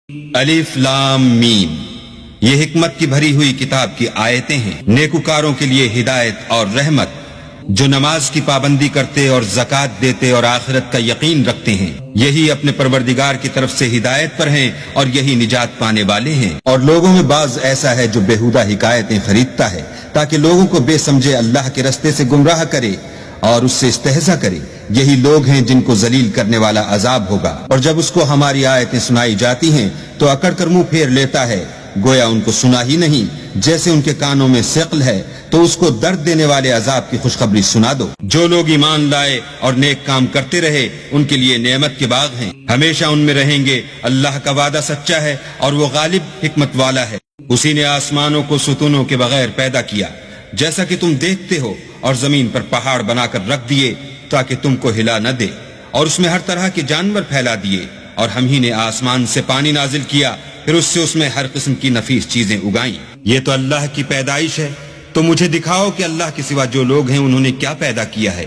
الف لام میم، یہ حکمت کی بھری ہوئی کتاب کی آیتیں ہیں، نیکوکاروں کے لیے ہدایت اور رحمت، جو نماز کی پابندی کرتے اور زکوٰۃ دیتے اور آخرت کا یقین رکھتے ہیں، یہی اپنے پروردگار کی طرف سے ہدایت پر ہیں اور یہی نجات پانے والے ہیں۔ اور لوگوں میں بعض ایسا ہے جو بیہودہ حکایتیں خریدتا ہے تاکہ لوگوں کو بے سمجھے اللہ کے رستے سے گمراہ کرے اور اس سے استہزاء کرے، یہی لوگ ہیں جن کو ذلیل کرنے والا عذاب ہوگا۔ اور جب اس کو ہماری آیتیں سنائی جاتی ہیں تو اکڑ کر منہ پھیر لیتا ہے، گویا ان کو سنا ہی نہیں، جیسے ان کے کانوں میں ثقل ہے، تو اس کو درد دینے والے عذاب کی خوشخبری سنا دو۔ جو لوگ ایمان لائے اور نیک کام کرتے رہے ان کے لیے نعمت کے باغ ہیں، ہمیشہ ان میں رہیں گے۔ اللہ کا وعدہ سچا ہے اور وہ غالب حکمت والا ہے۔ اسی نے آسمانوں کو ستونوں کے بغیر پیدا کیا جیسا کہ تم دیکھتے ہو، اور زمین پر پہاڑ بنا کر رکھ دیے تاکہ تم کو ہلا نہ دے، اور اس میں ہر طرح کے جانور پھیلا دیے، اور ہم ہی نے آسمان سے پانی نازل کیا، پھر اس میں ہر قسم کی نفیس چیزیں اگائیں۔ یہ تو اللہ کی پیدائش ہے، تو مجھے دکھاؤ کہ اللہ کے سوا جو لوگ ہیں انہوں نے کیا پیدا کیا ہے۔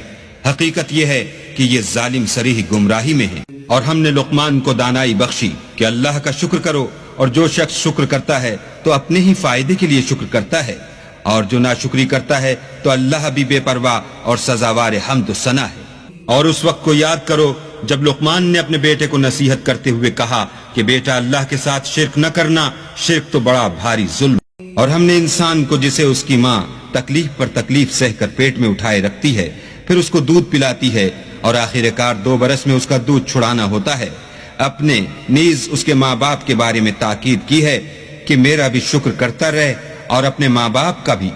حقیقت یہ ہے کہ یہ ظالم صریح گمراہی میں ہیں۔ اور ہم نے لقمان کو دانائی بخشی کہ اللہ کا شکر کرو، اور جو شخص شکر کرتا ہے تو اپنے ہی فائدے کے لیے شکر کرتا ہے، اور جو ناشکری کرتا ہے تو اللہ بھی بے پرواہ اور سزاوار حمد و ثنا ہے۔ اور اس وقت کو یاد کرو جب لقمان نے اپنے بیٹے کو نصیحت کرتے ہوئے کہا کہ بیٹا اللہ کے ساتھ شرک نہ کرنا، شرک تو بڑا بھاری ظلم۔ اور ہم نے انسان کو جسے اس کی ماں تکلیف پر تکلیف سہ کر پیٹ میں اٹھائے رکھتی ہے، پھر اس کو دودھ پلاتی ہے، اور آخر کار 2 برس میں اس کا دودھ چھڑانا ہوتا ہے، اپنے نیز اس کے ماں باپ کے بارے میں تاکید کی ہے کہ میرا بھی شکر کرتا رہے، اور اپنے ماں باپ کا بھی،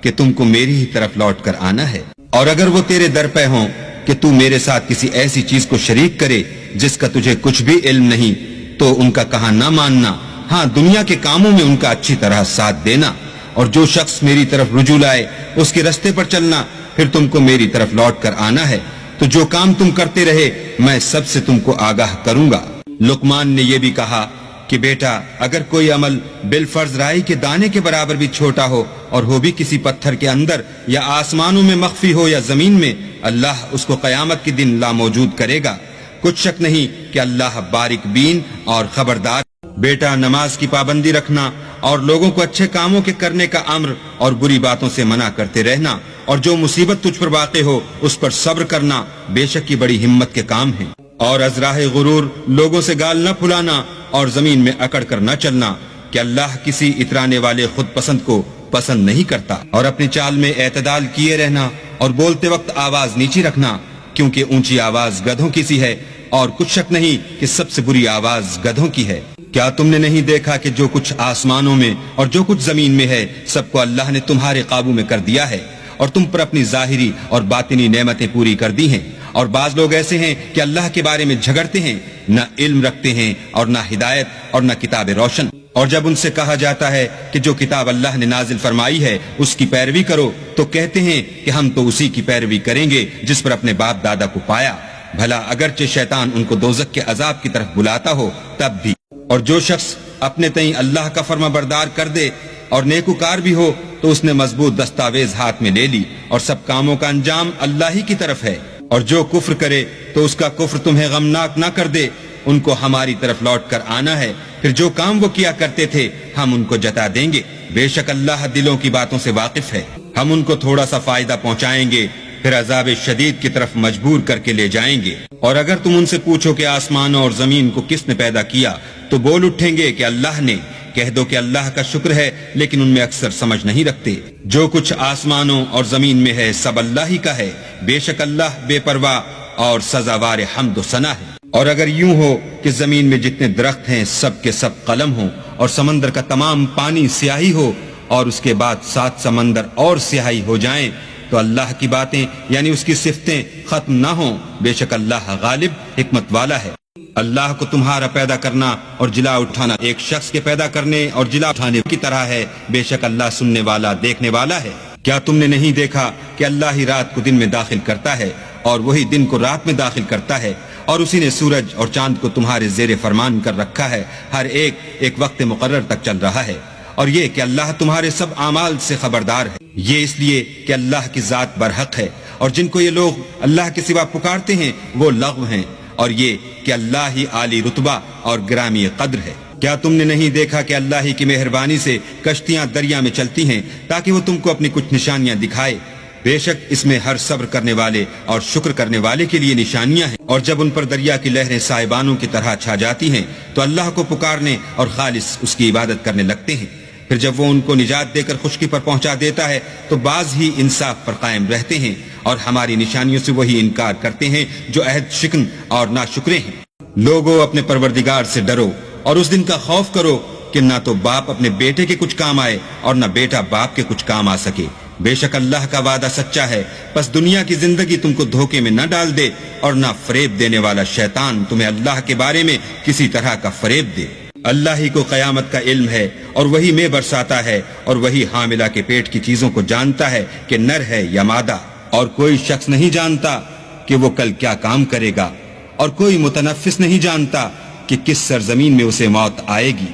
کہ تم کو میری ہی طرف لوٹ کر آنا ہے۔ اور اگر وہ تیرے در پہ ہوں کہ تو میرے ساتھ کسی ایسی چیز کو شریک کرے جس کا تجھے کچھ بھی علم نہیں، تو ان کا کہا نہ ماننا، ہاں دنیا کے کاموں میں ان کا اچھی طرح ساتھ دینا، اور جو شخص میری طرف رجوع لائے اس کے رستے پر چلنا، پھر تم کو میری طرف لوٹ کر آنا ہے، تو جو کام تم کرتے رہے میں سب سے تم کو آگاہ کروں گا۔ لقمان نے یہ بھی کہا کہ بیٹا اگر کوئی عمل بالفرض رائی کے دانے کے برابر بھی چھوٹا ہو، اور ہو بھی کسی پتھر کے اندر یا آسمانوں میں مخفی ہو یا زمین میں، اللہ اس کو قیامت کے دن لا موجود کرے گا۔ کچھ شک نہیں کہ اللہ باریک بین اور خبردار۔ بیٹا نماز کی پابندی رکھنا، اور لوگوں کو اچھے کاموں کے کرنے کا امر اور بری باتوں سے منع کرتے رہنا، اور جو مصیبت تجھ پر واقع ہو اس پر صبر کرنا، بے شک یہ بڑی ہمت کے کام ہیں۔ اور از راہ غرور لوگوں سے گال نہ پھلانا، اور زمین میں اکڑ کر نہ چلنا، کہ اللہ کسی اترانے والے خود پسند کو پسند نہیں کرتا۔ اور اپنی چال میں اعتدال کیے رہنا، اور بولتے وقت آواز نیچی رکھنا، کیونکہ اونچی آواز گدھوں کی سی ہے، اور کچھ شک نہیں کہ سب سے بری آواز گدھوں کی ہے۔ کیا تم نے نہیں دیکھا کہ جو کچھ آسمانوں میں اور جو کچھ زمین میں ہے سب کو اللہ نے تمہارے قابو میں کر دیا ہے، اور تم پر اپنی ظاہری اور باطنی نعمتیں پوری کر دی ہیں۔ اور بعض لوگ ایسے ہیں کہ اللہ کے بارے میں جھگڑتے ہیں، نہ علم رکھتے ہیں اور نہ ہدایت اور نہ کتاب روشن۔ اور جب ان سے کہا جاتا ہے کہ جو کتاب اللہ نے نازل فرمائی ہے اس کی پیروی کرو، تو کہتے ہیں کہ ہم تو اسی کی پیروی کریں گے جس پر اپنے باپ دادا کو پایا، بھلا اگرچہ شیطان ان کو دوزخ کے عذاب کی طرف بلاتا ہو تب بھی۔ اور جو شخص اپنے تئیں اللہ کا فرما بردار کر دے اور نیکوکار بھی ہو، تو اس نے مضبوط دستاویز ہاتھ میں لے لی، اور سب کاموں کا انجام اللہ ہی کی طرف ہے۔ اور جو کفر کرے تو اس کا کفر تمہیں غمناک نہ کر دے، ان کو ہماری طرف لوٹ کر آنا ہے، پھر جو کام وہ کیا کرتے تھے ہم ان کو جتا دیں گے۔ بے شک اللہ دلوں کی باتوں سے واقف ہے۔ ہم ان کو تھوڑا سا فائدہ پہنچائیں گے، پھر عذاب شدید کی طرف مجبور کر کے لے جائیں گے۔ اور اگر تم ان سے پوچھو کہ آسمانوں اور زمین کو کس نے پیدا کیا، تو بول اٹھیں گے کہ اللہ نے۔ کہہ دو کہ اللہ کا شکر ہے، لیکن ان میں اکثر سمجھ نہیں رکھتے۔ جو کچھ آسمانوں اور زمین میں ہے سب اللہ ہی کا ہے، بے شک اللہ بے پرواہ اور سزاوار حمد و ثنا ہے۔ اور اگر یوں ہو کہ زمین میں جتنے درخت ہیں سب کے سب قلم ہوں، اور سمندر کا تمام پانی سیاہی ہو، اور اس کے بعد 7 سمندر اور سیاہی ہو جائیں، تو اللہ کی باتیں یعنی اس کی صفتیں ختم نہ ہوں، بے شک اللہ غالب حکمت والا ہے۔ اللہ کو تمہارا پیدا کرنا اور جلا اٹھانا ایک شخص کے پیدا کرنے اور جلا اٹھانے کی طرح ہے، بے شک اللہ سننے والا دیکھنے والا ہے۔ کیا تم نے نہیں دیکھا کہ اللہ ہی رات کو دن میں داخل کرتا ہے، اور وہی دن کو رات میں داخل کرتا ہے، اور اسی نے سورج اور چاند کو تمہارے زیر فرمان کر رکھا ہے، ہر ایک ایک وقت مقرر تک چل رہا ہے، اور یہ کہ اللہ تمہارے سب اعمال سے خبردار ہے۔ یہ اس لیے کہ اللہ کی ذات برحق ہے، اور جن کو یہ لوگ اللہ کے سوا پکارتے ہیں وہ لغو ہیں، اور یہ کہ اللہ ہی عالی رتبہ اور گرامی قدر ہے۔ کیا تم نے نہیں دیکھا کہ اللہ ہی کی مہربانی سے کشتیاں دریا میں چلتی ہیں تاکہ وہ تم کو اپنی کچھ نشانیاں دکھائے؟ بے شک اس میں ہر صبر کرنے والے اور شکر کرنے والے کے لیے نشانیاں ہیں۔ اور جب ان پر دریا کی لہریں سائبانوں کی طرح چھا جاتی ہیں تو اللہ کو پکارنے اور خالص اس کی عبادت کرنے لگتے ہیں۔ پھر جب وہ ان کو نجات دے کر خشکی پر پہنچا دیتا ہے تو بعض ہی انصاف پر قائم رہتے ہیں، اور ہماری نشانیوں سے وہی انکار کرتے ہیں جو عہد شکن اور ناشکرے ہیں۔ لوگو اپنے پروردگار سے ڈرو اور اس دن کا خوف کرو کہ نہ تو باپ اپنے بیٹے کے کچھ کام آئے اور نہ بیٹا باپ کے کچھ کام آ سکے۔ بے شک اللہ کا وعدہ سچا ہے، پس دنیا کی زندگی تم کو دھوکے میں نہ ڈال دے، اور نہ فریب دینے والا شیطان تمہیں اللہ کے بارے میں کسی طرح کا فریب دے۔ اللہ ہی کو قیامت کا علم ہے، اور وہی میں برساتا ہے، اور وہی حاملہ کے پیٹ کی چیزوں کو جانتا ہے کہ نر ہے یا مادہ، اور کوئی شخص نہیں جانتا کہ وہ کل کیا کام کرے گا، اور کوئی متنفس نہیں جانتا کہ کس سرزمین میں اسے موت آئے گی۔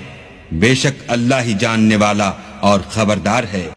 بے شک اللہ ہی جاننے والا اور خبردار ہے۔